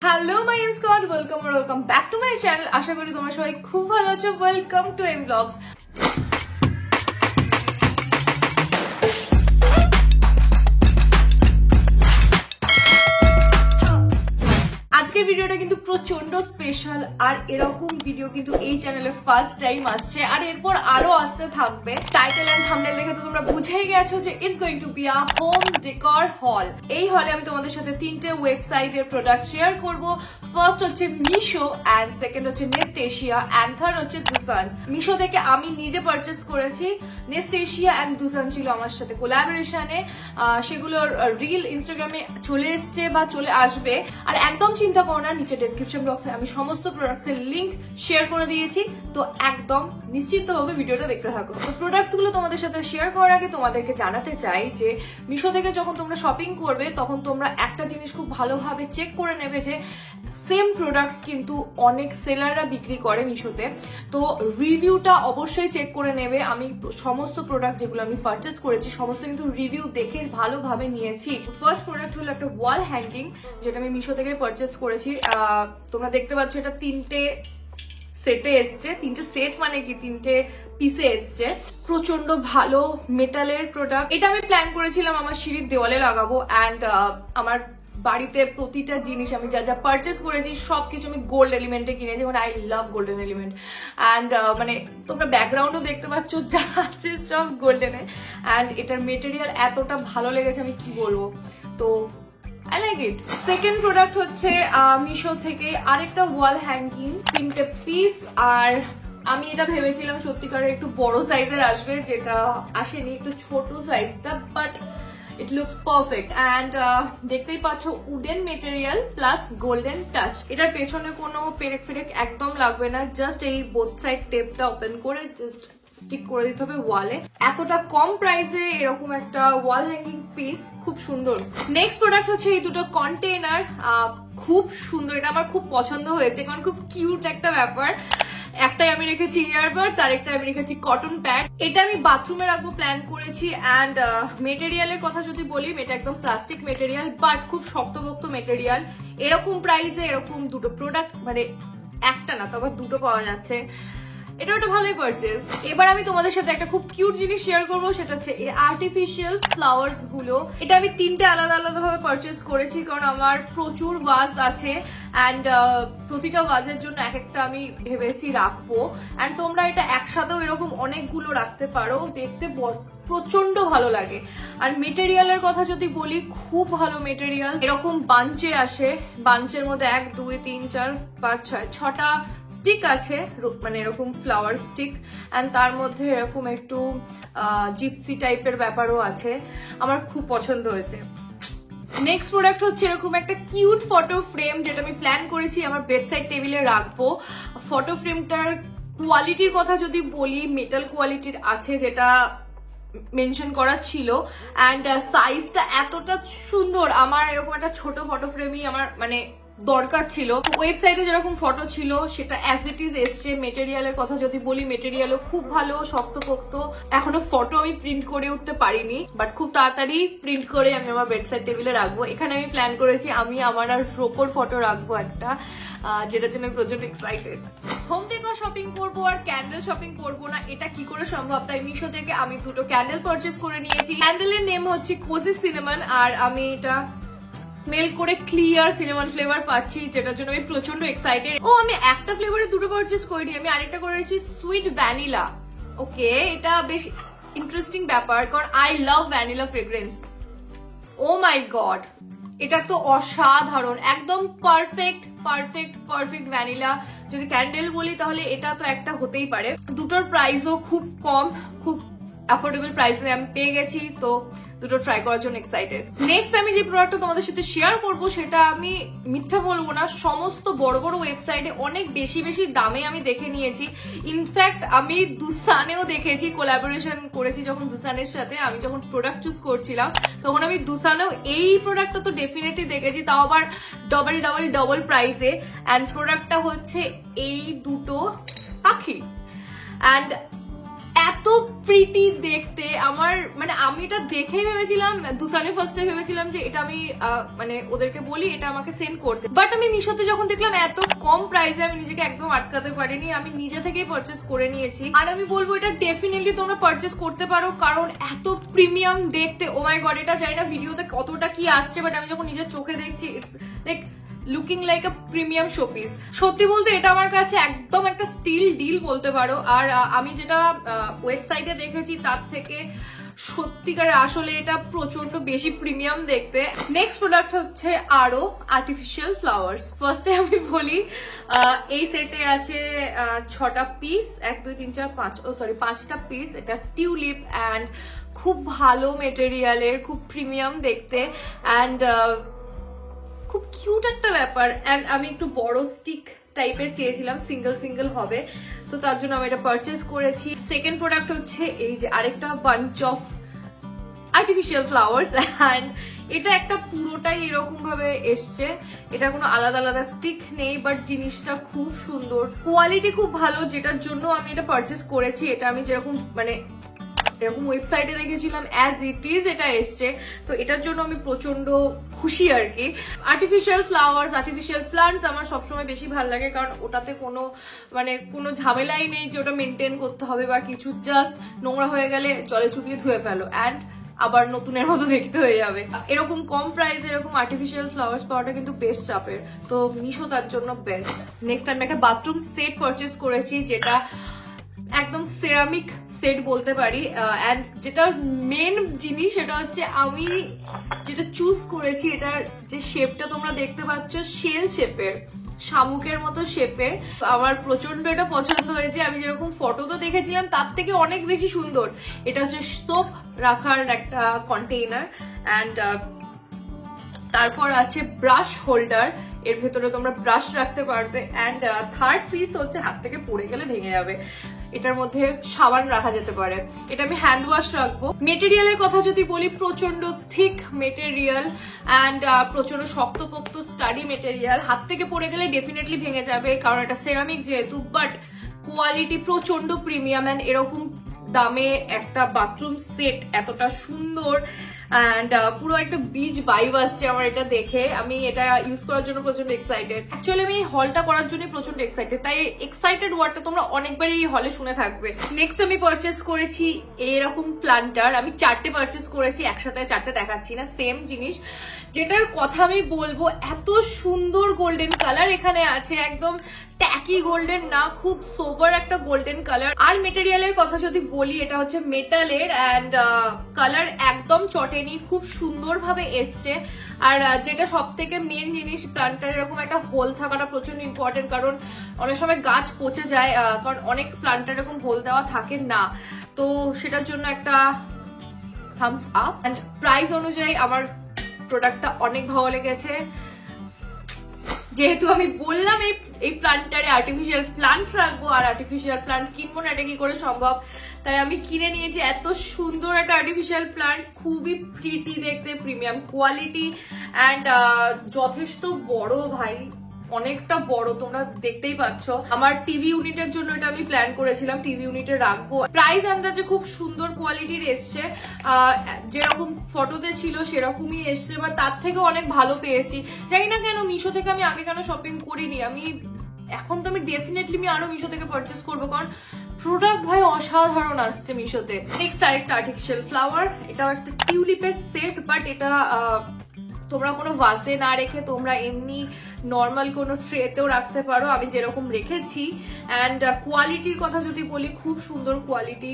Hello my squad, welcome back to my channel. আশা করি তোমরা সবাই খুব ভালো আছো। Welcome to M vlogs. আজকের ভিডিওটা কিন্তু প্রচন্ড স্পেশাল, আর এরকম ভিডিও কিন্তু এই চ্যানেলে ফার্স্ট টাইম আসছে, আর এরপর আরো আসতে থাকবে। টাইটেল এন্ড থাম্বনেল দেখে তো তোমরা বুঝেই গেছো যে it's going to be a home decor হল। এই হলে আমি তোমাদের সাথে তিনটে ওয়েবসাইটের প্রোডাক্ট শেয়ার করব। ফার্স্ট হচ্ছে মিশো, এন্ড সেকেন্ড হচ্ছে নেস্ট এশিয়া, এন্ড থার্ড হচ্ছে দুসান। মিশো থেকে আমি নিজে পারচেস করেছি, নেস্ট এশিয়া এন্ড দুসান ছিল আমার সাথে কোলাবোরেশনে। সেগুলোর রিল ইনস্টাগ্রামে চলে এসছে বা চলে আসবে। আর একদম চিন্তা করো না, নিচে ডেসক্রিপশন বক্সে আমি সমস্ত প্রোডাক্টস এর লিংক শেয়ার করে দিয়েছি, তো একদম নিশ্চিতভাবে ভিডিওটা দেখতে থাকো। তো প্রোডাক্টস গুলো তোমাদের সাথে শেয়ার করার আগে তোমাদেরকে জানাতে চাই যে মিশো থেকে যখন তোমরা শপিং করবে তখন তোমরা একটা জিনিস খুব ভালোভাবে চেক করে নেবে যে সেম প্রোডাক্টস কিন্তু অনেক সেলাররা বিক্রি করে মিশোতে, তো রিভিউটা অবশ্যই চেক করে নেবে। আমি সমস্ত প্রোডাক্ট যেগুলো আমি পারচেস করেছি সমস্ত কিন্তু রিভিউ দেখে ভালোভাবে নিয়েছি। ফার্স্ট প্রোডাক্ট হলো একটা ওয়াল হ্যাঙ্গিং, যেটা আমি মিশো থেকে পারচেস করেছি। তোমরা দেখতে পাচ্ছ এটা তিনটে সেটে এসছে। তিনটে সেট মানে কি, তিনটে পিসে এসছে। প্রচন্ড ভালো মেটালের প্রোডাক্ট। এটা আমি প্ল্যান করেছিলাম আমার সিঁড়ির দেওয়ালে লাগাবো, অ্যান্ড আমার বাড়িতে প্রতিটা জিনিস আমি যা যা পারচেস করেছি সবকিছু আমি গোল্ড এলিমেন্টে কিনেছি, মানে I love golden element. And মানে তোমরা ব্যাকগ্রাউন্ডও দেখতে পাচ্ছ যা আছে সব গোল্ডেনে। অ্যান্ড এটার মেটেরিয়াল এতটা ভালো লেগেছে আমি কি বলবো, তো I like it. Second product হচ্ছে মিশো থেকে আরেকটা ওয়াল হ্যাঙ্গিং, তিনটে পিস। আর আমি এটা ভেবেছিলাম সত্যিকারের একটু বড় সাইজের আসবে, যেটা আসেনি, একটু ছোট সাইজটা, but it looks perfect. And দেখতেই পাচ্ছ wooden material plus golden touch. এটার পেছনে কোনো পেরেক ফেরেক একদম লাগবে না, জাস্ট এই বোথ সাইড টেপটা ওপেন করে জাস্ট স্টিক করে দিতে হবে ওয়ালে। এতটা কম প্রাইসে এরকম একটা ওয়াল হ্যাঙ্গিং পিস খুব সুন্দর। নেক্সট প্রোডাক্ট হচ্ছে এই দুটো কন্টেইনার, খুব সুন্দর। এটা আমার খুব পছন্দ হয়েছে কারণ খুব কিউট একটা ব্যাপার। একটাই আমি রেখেছি ইয়ারবাডস, আর একটা আমি রেখেছি কটন প্যাড। এটা আমি বাথরুমে রাখবো প্ল্যান করেছি। অ্যান্ড মেটেরিয়ালের কথা যদি বলি, এটা একদম প্লাস্টিক মেটেরিয়াল, বাট খুব শক্তপোক্ত মেটেরিয়াল। এরকম প্রাইসে এরকম দুটো প্রোডাক্ট, মানে একটা না তবে দুটো পাওয়া যাচ্ছে, এটা একটা ভালোই পারচেজ। এবার আমি তোমাদের সাথে একটা খুব কিউট জিনিস শেয়ার করবো, সেটা হচ্ছে এই আর্টিফিশিয়াল ফ্লাওয়ার্স গুলো। এটা আমি তিনটে আলাদা আলাদা ভাবে পারচেজ করেছি, কারণ আমার প্রচুর ভাস আছে, অ্যান্ড প্রতিটা ভাজের জন্য এক একটা আমি ভেবেছি রাখবো। অ্যান্ড তোমরা এটা একসাথেও এরকম অনেকগুলো রাখতে পারো, দেখতে প্রচন্ড ভালো লাগে। আর মেটেরিয়ালের কথা যদি বলি, খুব ভালো মেটেরিয়াল। এরকম বাঞ্চে আসে, বাঞ্চের মধ্যে 1 2 3 4 5 6 6টা স্টিক আছে, মানে এরকম ফ্লাওয়ার স্টিক। অ্যান্ড তার মধ্যে এরকম একটু জিপসি টাইপের ব্যাপারও আছে, আমার খুব পছন্দ হয়েছে। নেক্সট প্রোডাক্ট হচ্ছে এরকম একটা কিউট ফটো ফ্রেম, যেটা আমি প্ল্যান করেছি আমার বেডসাইড টেবিলে রাখবো। ফটো ফ্রেমটার কোয়ালিটির কথা যদি বলি, মেটাল কোয়ালিটির আছে, যেটা মেনশন করা ছিল। অ্যান্ড সাইজটা এতটা সুন্দর, আমার এরকম একটা ছোট ফটো ফ্রেমই আমার মানে দরকার ছিল। ওয়েবসাইটে যেরকম ফটো ছিল সেটা অ্যাজ ইট ইজ এসছে। মেটেরিয়ালের কথা যদি বলি, মেটেরিয়ালও খুব ভালো, শক্তপোক্ত। এখনো ফটো আমি প্রিন্ট করে উঠতে পারিনি, বাট খুব তাড়াতাড়ি প্রিন্ট করে আমি আমার বেডসাইড টেবিলে রাখবো। এখানে আমি প্ল্যান করেছি আমি আমার আর ফ্রোকোর ফটো রাখবো একটা, যেটার জন্য প্রচন্ড এক্সাইটেড। হোম ডেকর শপিং করবো আর ক্যান্ডেল শপিং করবো না, এটা কি করে সম্ভব? তাই মিশো থেকে আমি দুটো ক্যান্ডেল পারচেস করে নিয়েছি। ক্যান্ডেলের নেম হচ্ছে কোজি সিনেমন, আর আমি এটা স্মেল করে ক্লিয়ার সিনেমন ফ্লেভার পাচ্ছি, যেটার জন্য আমি প্রচন্ড এক্সাইটেড। ও, আমি একটা ফ্লেভারে দুটো পারচেস করিনি, আমি আরেকটা করেছি সুইট ভ্যানিলা। ওকে, এটা বেশ ইন্টারেস্টিং ব্যাপার, কারণ I love vanilla fragrance. Oh my god, এটা তো অসাধারণ, একদম পারফেক্ট পারফেক্ট পারফেক্ট ভ্যানিলা। যদি ক্যান্ডেল বলি তাহলে এটা তো একটা হতেই পারে। দুটোর প্রাইসও খুব কম, খুব অ্যাফোর্ডেবল প্রাইসে আমি পেয়ে গেছি, তো দুটো ট্রাই করার জন্য এক্সাইটেড। নেক্সট আমি যে প্রোডাক্টটা তোমাদের সাথে শেয়ার করবো, সেটা আমি মিথ্যা বলবো না, সমস্ত বড় বড় ওয়েবসাইটে অনেক বেশি বেশি দামে আমি দেখে নিয়েছি। ইনফ্যাক্ট আমি দুসানেও দেখেছি, কোলাবোরেশন করেছি যখন দুসানের সাথে। আমি যখন প্রোডাক্ট চুজ করছিলাম তখন আমি দুসানেও এই প্রোডাক্টটা তো ডেফিনেটলি দেখেছি, তাও আবার ডবল প্রাইসে। অ্যান্ড প্রোডাক্টটা হচ্ছে এই দুটো পাখি। অ্যান্ড এত প্রিটি দেখতে। আমার মানে আমি এটা দেখেই ভেবেছিলাম, দুসানে ফার্স্টে ভেবেছিলাম যে এটা আমি মানে ওদেরকে বলি এটা আমাকে সেন্ড করতে, বাট আমি মিশোতে যখন দেখলাম এত কম প্রাইসে আমি নিজেকে একদম আটকাতে পারিনি, আমি নিজে থেকেই পারচেস করে নিয়েছি। আর আমি বলবো এটা ডেফিনেটলি তোমরা পারচেস করতে পারো, কারণ এত প্রিমিয়াম দেখতে। ও মাই গড, এটা জানি না ভিডিওতে কতটা কি আসছে, বাট আমি যখন নিজের চোখে দেখছি it's like looking like a premium showpiece. সত্যি বলতে এটা আমার কাছে একদম একটা স্টিল ডিল বলতে পারো। আর আমি যেটা ওয়েবসাইটে দেখেছি তার থেকে সত্যিকারে আসলে এটা প্রচন্ড বেশি প্রিমিয়াম দেখতে। নেক্সট প্রোডাক্ট হচ্ছে আরো আর্টিফিশিয়াল ফ্লাওয়ার্স। ফার্স্টে আমি বলি এই সেটে আছে 6টা পিস, 1 2 3 4 5, ও সরি 5টা পিস। এটা টিউলিপ অ্যান্ড খুব ভালো মেটেরিয়ালের, খুব প্রিমিয়াম দেখতে অ্যান্ড খুব কিউট একটা ব্যাপার। অ্যান্ড আমি একটু বড় স্টিক টাইপের চেয়েছিলাম, সিঙ্গেল সিঙ্গেল হবে, তো তার জন্য আমি এটা পারচেস করেছি। সেকেন্ড প্রোডাক্ট হচ্ছে এই যে আরেকটা bunch of artificial flowers, and এটা একটা পুরোটাই এরকম ভাবে এসছে। এটা কোনো আলাদা আলাদা স্টিক নেই, বাট জিনিসটা খুব সুন্দর, কোয়ালিটি খুব ভালো, যেটার জন্য আমি এটা পারচেস করেছি। এটা আমি যেরকম মানে এরকম ওয়েবসাইটে দেখেছিলাম অ্যাজ ইট ইজ এটা এসছে, তো এটার জন্য আমি প্রচন্ড খুশি আর কি। আর্টিফিশিয়াল ফ্লাওয়ার্স, আর্টিফিশিয়াল প্লান্টস আমার সবসময় বেশি ভালো লাগে, কারণ ওটাতে কোনো ঝামেলাই নেই যে ওটা মেনটেন করতে হবে বা কিছু, জাস্ট নোংরা হয়ে গেলে জলে চুবিয়ে ধুয়ে ফেলো অ্যান্ড আবার নতুনের মতো দেখতে হয়ে যাবে। এরকম কম প্রাইসে এরকম আর্টিফিশিয়াল ফ্লাওয়ার্স পাওয়াটা কিন্তু বেশ চাপের, তো মিশো তার জন্য বেস্ট। নেক্সট আমি একটা বাথরুম সেট পারচেস করেছি, যেটা একদম সেরামিক সেট বলতে পারি। অ্যান্ড যেটা মেন জিনিস সেটা হচ্ছে আমি যেটা চুজ করেছি, এটার যে শেপটা তোমরা দেখতে পাচ্ছ শেল শেপের, শামুকের মতো শেপের। আমার প্রচন্ড এটা পছন্দ হয়েছে। আমি যেরকম ফটো তো দেখেছিলাম তার থেকে অনেক বেশি সুন্দর। এটা হচ্ছে সোপ রাখার একটা কন্টেইনার অ্যান্ড তারপর আছে ব্রাশ হোল্ডার, এর ভেতরে তোমরা ব্রাশ রাখতে পারবে। অ্যান্ড থার্ড পিস হচ্ছে হাত থেকে পড়ে গেলে ভেঙে যাবে, এটার মধ্যে সাবান রাখা যেতে পারে। এটা আমি হ্যান্ড ওয়াশ রাখবো। মেটেরিয়ালের কথা যদি বলি, প্রচন্ড থিক মেটেরিয়াল অ্যান্ড প্রচন্ড শক্তপোক্ত স্টাডি মেটেরিয়াল। হাত থেকে পড়ে গেলে ডেফিনেটলি ভেঙে যাবে, কারণ এটা সেরামিক যেহেতু, বাট কোয়ালিটি প্রচন্ড প্রিমিয়াম। অ্যান্ড এরকম দামে একটা বাথরুম সেট এতটা সুন্দর অ্যান্ড পুরো একটা বিচ ভাইব আসছে আমার এটা দেখে। আমি এটা ইউজ করার জন্য প্রচন্ড এক্সাইটেড। অ্যাকচুয়ালি আমি এই হলটা করার জন্য প্রচন্ড এক্সাইটেড, তাই এক্সাইটেড ওয়ার্ডটা তোমরা অনেকবারই এই হলে শুনে থাকবে। নেক্সট আমি পারচেস করেছি এরকম প্লান্টার। আমি 4টে পারচেস করেছি, একসাথে 4টে দেখাচ্ছি না, সেম জিনিস। যেটার কথা আমি বলবো, এত সুন্দর গোল্ডেন কালার এখানে আছে, একদম ট্যাকি গোল্ডেন না, খুব সোবার একটা গোল্ডেন কালার। আর মেটেরিয়ালের কথা যদি বলি, এটা হচ্ছে মেটালের অ্যান্ড কালার একদম চটেনি, খুব সুন্দর ভাবে এসছে। আর যেটা সব থেকে মেন জিনিস, প্লান্টার এরকম একটা হোল থাকাটা প্রচন্ড ইম্পর্টেন্ট, কারণ অনেক সময় গাছ পচে যায়, কারণ অনেক প্লান্টার এরকম হোল দেওয়া থাকে না, তো সেটার জন্য একটা থামস আপ। অ্যান্ড প্রাইস অনুযায়ী আমার প্রোডাক্টটা অনেক ভালো লেগেছে। যেহেতু আমি বললাম এই প্লান্টারে আর্টিফিশিয়াল প্লান্ট রাখবো আর আর্টিফিশিয়াল প্লান্ট কিনবো না, এটা কি করে সম্ভব, তাই আমি কিনে নিয়েছি এত সুন্দর একটা আর্টিফিশিয়াল প্লান্ট, খুবই প্রিটি দেখতে, প্রিমিয়াম কোয়ালিটি অ্যান্ড যথেষ্ট বড় ভাই, অনেকটা বড়, তোমরা দেখতেই পাচ্ছ। আমার টিভি ইউনিটের জন্য এটা আমি প্ল্যান করেছিলাম, টিভি ইউনিটে রাখবো। প্রাইস আন্দাজে খুব সুন্দর কোয়ালিটির এসছে, যেরকম ফটোতে ছিল সেরকমই এসছে, বা তার থেকে অনেক ভালো পেয়েছি। জানি না কেন মিশো থেকে আমি আগে কেন শপিং করিনি, এখন তো আমি ডেফিনেটলি আরো মিশো থেকে পারচেস করবো, কারণ প্রোডাক্ট ভাই অসাধারণ আসছে মিশোতে। নেক্সট আরেকটা আর্টিফিশিয়াল ফ্লাওয়ার, এটাও একটা টিউলিপের সেট, বাট এটা তোমরা কোনো ভাসে না রেখে তোমরা এমনি নর্মাল কোনো ট্রেতেও রাখতে পারো, আমি যেরকম রেখেছি। অ্যান্ড কোয়ালিটির কথা যদি বলি, খুব সুন্দর কোয়ালিটি,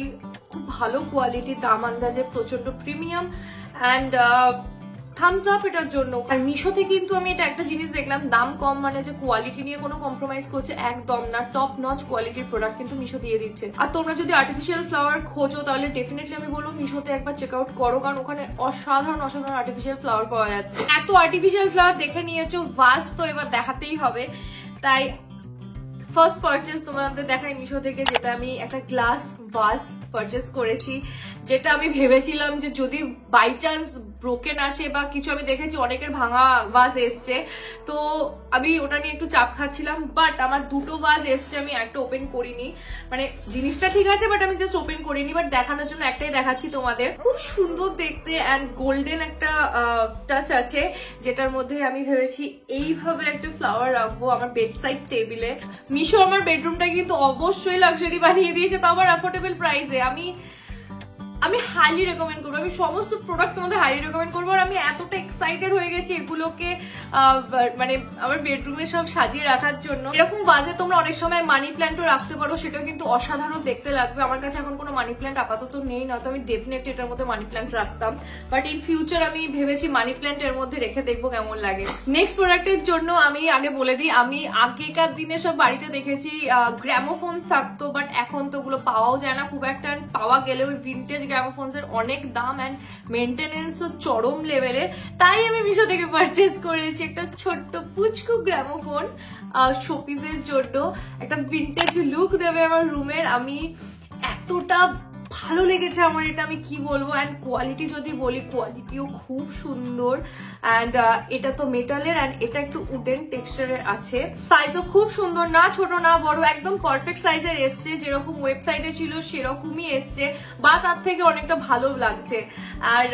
খুব ভালো কোয়ালিটি, দাম আন্দাজে প্রচন্ড প্রিমিয়াম অ্যান্ড থামস আপ এটার জন্য। আর মিশোতে কিন্তু আমি এটা একটা জিনিস দেখলাম, দাম কম মানে যে কোয়ালিটি নিয়ে কোনো কম্প্রোমাইজ করছে, একদম না, টপ নচ কোয়ালিটির প্রোডাক্ট কিন্তু মিশো দিয়ে দিচ্ছে। আর তোমরা যদি আর্টিফিশিয়াল ফ্লাওয়ার খোঁজো, তাহলে ডেফিনেটলি আমি বলবো মিশোতে একবার চেক আউট করো, কারণ ওখানে অসাধারণ অসাধারণ আর্টিফিশিয়াল ফ্লাওয়ার পাওয়া যাচ্ছে। এত আর্টিফিশিয়াল ফ্লাওয়ার দেখে নিয়েছো, ভাস তো এবার দেখাতেই হবে। তাই ফার্স্ট পারচেস তোমাদের দেখাই মিশো থেকে, যেটা আমি একটা গ্লাস ভাস পারচেস করেছি, যেটা আমি ভেবেছিলাম যে যদি বাই চান্স ব্রোকেন আসে বা কিছু, আমি দেখেছি অনেকের ভাঙা ভাজ এসছে, তো আমি ওটা নিয়ে একটু চাপ খাচ্ছিলাম। বাট আমার দুটো ভাজ এসছে, আমি একটা ওপেন করিনি, মানে জিনিসটা ঠিক আছে বাট আমি জাস্ট ওপেন করিনি, বাট দেখানোর জন্য একটাই দেখাচ্ছি তোমাদের। খুব সুন্দর দেখতে অ্যান্ড গোল্ডেন একটা টাচ আছে, যেটার মধ্যে আমি ভেবেছি এইভাবে একটা ফ্লাওয়ার রাখবো আমার বেডসাইড টেবিলে। মিশো আমার বেডরুমটা কিন্তু অবশ্যই লাক্সারি বানিয়ে দিয়েছে, তো আমার অ্যাফোর্ডেবল প্রাইসে। আমি হাইলি রেকমেন্ড করবো, আমি সমস্ত প্রোডাক্ট তোমাদের হাইলি রেকমেন্ড করবো। আর আমি এতটা এক্সাইটেড হয়ে গেছি এগুলোকে মানে আমার বেডরুমে সব সাজিয়ে রাখার জন্য। এরকম বাজে তোমরা অনেক সময় মানি প্ল্যান্টও রাখতে পারো, সেটাও কিন্তু অসাধারণ দেখতে লাগবে। আমার কাছে এখন কোনো মানি প্ল্যান্ট আপাতত নেই, নয়তো আমি ডেফিনেটলি এটার মধ্যে মানি প্ল্যান্ট রাখতাম, বাট ইন ফিউচার আমি ভেবেছি মানি প্ল্যান্ট এর মধ্যে রেখে দেখবো কেমন লাগে। নেক্সট প্রোডাক্টের জন্য আমি আগে বলে দিই, আমি আগেকার দিনে সব বাড়িতে দেখেছি গ্রামোফোন থাকতো, বাট এখন তো ওগুলো পাওয়াও যায় না খুব একটা, পাওয়া গেলে ওই ভিন্টেজ গ্রামোফোনস এর অনেক দাম অ্যান্ড মেনটেনেন্সও চরম লেভেলের। তাই আমি মিশো থেকে পারচেস করেছি একটা ছোট্ট পুচকু গ্রামোফোন শোপিসের জন্য, একটা ভিন্টেজ লুক দেবে আমার রুমের। আমি এতটা ভালো লেগেছে আমার এটা, আমি কি বলবো। অ্যান্ড কোয়ালিটি যদি বলি, কোয়ালিটিও খুব সুন্দর। অ্যান্ড এটা তো মেটালের অ্যান্ড এটা একটু উডেন টেক্সচারের আছে। সাইজও খুব সুন্দর, না ছোট না বড়, একদম পারফেক্ট সাইজের এসছে, যেরকম ওয়েবসাইটে ছিল সেরকমই এসছে, বা তার থেকে অনেকটা ভালো লাগছে। আর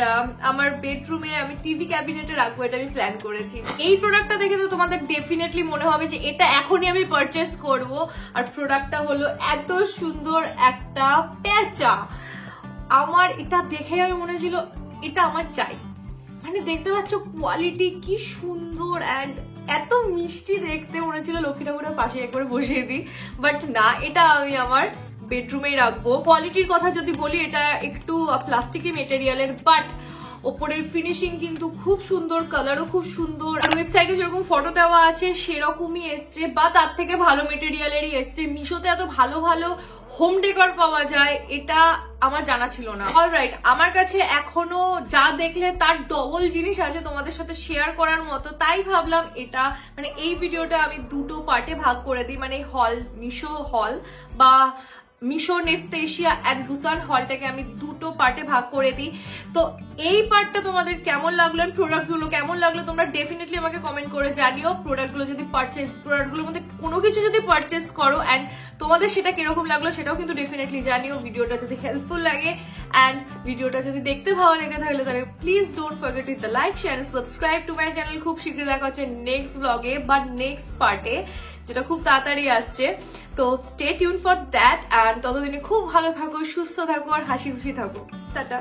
আমার বেডরুমে আমি টিভি ক্যাবিনেটে রাখবো, এটা আমি প্ল্যান করেছি। এই প্রোডাক্টটা দেখে তো তোমাদের ডেফিনেটলি মনে হবে যে এটা এখনই আমি পারচেস করব। আর প্রোডাক্টটা হলো এত সুন্দর একটা পেঁচা, আমার এটা দেখে আমি মনে হয়েছিল এটা আমার চাই। মানে দেখতে পাচ্ছ কোয়ালিটি কি সুন্দর অ্যান্ড এত মিষ্টি দেখতে, মনে হচ্ছিল লক্ষ্মী ঠাকুরের পাশে একবার বসিয়ে দিই, বাট না, এটা আমি আমার বেডরুমেই রাখবো। কোয়ালিটির কথা যদি বলি, এটা একটু প্লাস্টিকি মেটেরিয়ালের, বাট ওপরের ফিনিশিং কিন্তু খুব সুন্দর, কালারও খুব সুন্দর। আর ওয়েবসাইটে যেরকম ফটো দেওয়া আছে সেরকমই এসছে, বা তার থেকে ভালো মেটেরিয়ালেরই এসছে। মিশোতে এত ভালো ভালো হোম ডেকর পাওয়া যায়, এটা আমার জানা ছিল না। অলরাইট, আমার কাছে এখনো যা দেখলে তার ডবল জিনিস আছে তোমাদের সাথে শেয়ার করার মতো, তাই ভাবলাম এটা মানে এই ভিডিওটা আমি দুটো পার্টে ভাগ করে দিই। মানে হল, মিশো হল বা মিশো নেস্তেশিয়া অ্যান্ড বুসান হলটাকে আমি দুটো পার্টে ভাগ করে দিই। তো এই পার্টটা তোমাদের কেমন লাগলো, প্রোডাক্টগুলো কেমন লাগলো, তোমরা ডেফিনেটলি আমাকে কমেন্ট করে জানিও। প্রোডাক্টগুলোর মধ্যে কোনো কিছু যদি পারচেস করো অ্যান্ড তোমাদের সেটা কিরকম লাগলো সেটাও কিন্তু ডেফিনেটলি জানিও। ভিডিওটা যদি হেল্পফুল লাগে অ্যান্ড ভিডিওটা যদি দেখতে ভালো লেগে তাহলে please don't forget to hit the like, share and subscribe to my channel. খুব শীঘ্রই দেখা হচ্ছে নেক্সট ব্লগে বা নেক্সট পার্টে, যেটা খুব তাড়াতাড়ি আসছে। তো stay tune for that, and ততদিনে খুব ভালো থাকো, সুস্থ থাকো আর হাসি খুশি থাকো। টাটা।